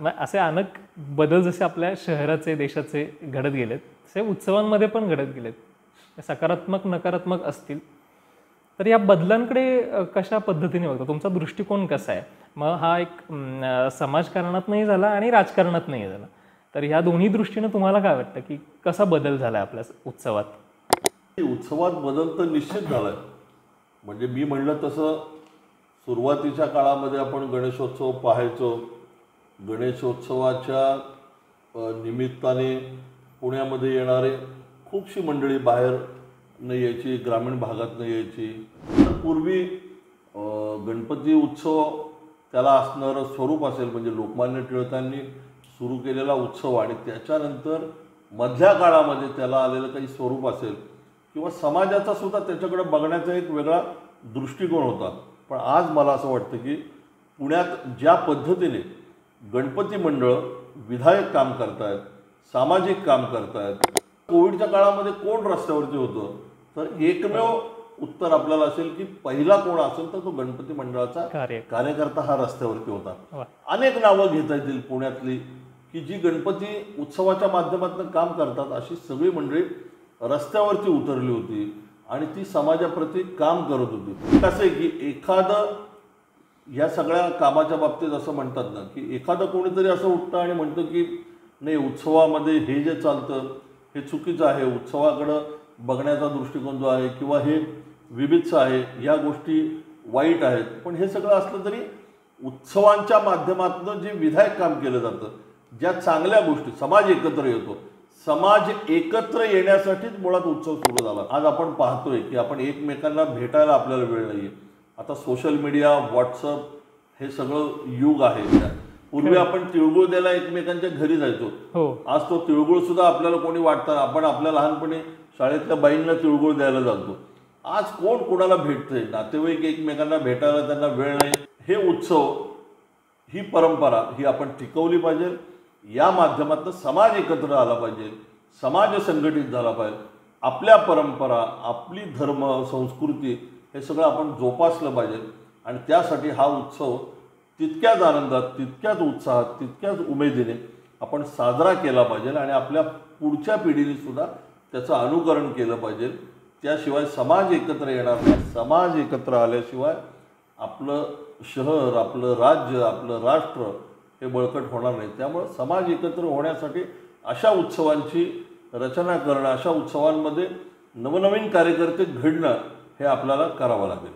मग असे अनेक बदल जसे आपल्या शहराचे देशाचे घडत गेलेत तसे उत्सवांमध्ये पण घडत गेलेत, सकारात्मक नकारात्मक असतील. तर या बदलांकडे कशा पद्धतीने बघता, तुमचा दृष्टिकोन कसा आहे? मग हा एक समाजकारणात नाही झाला आणि राजकारणात नाही झाला, तर ह्या दोन्ही दृष्टीने तुम्हाला काय वाटतं की कसा बदल झाला आपल्या उत्सवात? उत्सवात बदल तर निश्चित झालाय. म्हणजे मी म्हणलं तसं सुरुवातीच्या काळामध्ये आपण गणेशोत्सव पाहायचो. गणेशोत्सवाच्या निमित्ताने पुण्यामध्ये येणारे खूपशी मंडळी बाहेर न यायची, ग्रामीण भागात न यायची. तर पूर्वी गणपती उत्सव त्याला असणारं स्वरूप असेल म्हणजे लोकमान्य टिळकांनी सुरू केलेला उत्सव आणि त्याच्यानंतर मधल्या काळामध्ये त्याला आलेलं काही स्वरूप असेल किंवा समाजाचा सुद्धा त्याच्याकडे बघण्याचा एक वेगळा दृष्टिकोन होता. पण आज मला असं वाटतं की पुण्यात ज्या पद्धतीने गणपती मंडळ विधायक काम करतायत, सामाजिक काम करतायत. कोविडच्या काळामध्ये कोण रस्त्यावरती होतं, तर एकमेव उत्तर आपल्याला असेल की पहिला कोण असेल तर तो गणपती मंडळाचा कार्यकर्ता हा रस्त्यावरती होता. अनेक नावं घेता येतील पुण्यातली की जी गणपती उत्सवाच्या माध्यमातून काम करतात. अशी सगळी मंडळी रस्त्यावरती उतरली होती आणि ती समाजाप्रती काम करत होती. कसं आहे की एखादं या सगळ्या कामाच्या बाबतीत असं म्हणतात ना की एखादं कोणीतरी असं उठतं आणि म्हणतं की नाही, उत्सवामध्ये हे जे चालतं हे चुकीचं आहे, उत्सवाकडं बघण्याचा दृष्टिकोन जो आहे किंवा हे विभिन्न आहे, या गोष्टी वाईट आहेत. पण हे सगळं असलं तरी उत्सवांच्या माध्यमातून जे विधायक काम केलं जातं, ज्या चांगल्या गोष्टी, समाज एकत्र येतो, समाज एकत्र येण्यासाठीच मुळात उत्सव सुरू झाला. आज आपण पाहतोय की आपण एकमेकांना भेटायला आपल्याला वेळ नाही आहे. आता सोशल मीडिया, व्हॉट्सअप हे सगळं युग आहे. पूर्वी आपण तिळगुळ द्यायला एकमेकांच्या घरी जायचो. आज तो तिळगुळ सुद्धा आपल्याला कोणी वाटतं, आपण आपल्या लहानपणी शाळेतल्या बाईंना तिळगुळ द्यायला जातो. आज कोण कोणाला भेटतंय? नातेवाईक एकमेकांना भेटायला त्यांना वेळ नाही. हे उत्सव, ही परंपरा ही आपण टिकवली पाहिजे. या माध्यमातून समाज एकत्र आला पाहिजे, समाज संघटित झाला पाहिजे. आपल्या परंपरा, आपली धर्म, संस्कृती हे सगळं आपण जोपासलं पाहिजे आणि त्यासाठी हा उत्सव तितक्याच आनंदात, तितक्याच उत्साहात, तितक्याच उमेदीने आपण साजरा केला पाहिजे आणि आपल्या पुढच्या पिढीने सुद्धा त्याचं अनुकरण केलं पाहिजे. त्याशिवाय समाज एकत्र येणार नाही. समाज एकत्र आल्याशिवाय आपलं शहर, आपलं राज्य, आपलं राष्ट्र हे बळकट होणार नाही. त्यामुळे समाज एकत्र होण्यासाठी अशा उत्सवांची रचना करणं, अशा उत्सवांमध्ये नवनवीन कार्यकर्ते घडणं हे आपल्याला करावं लागेल.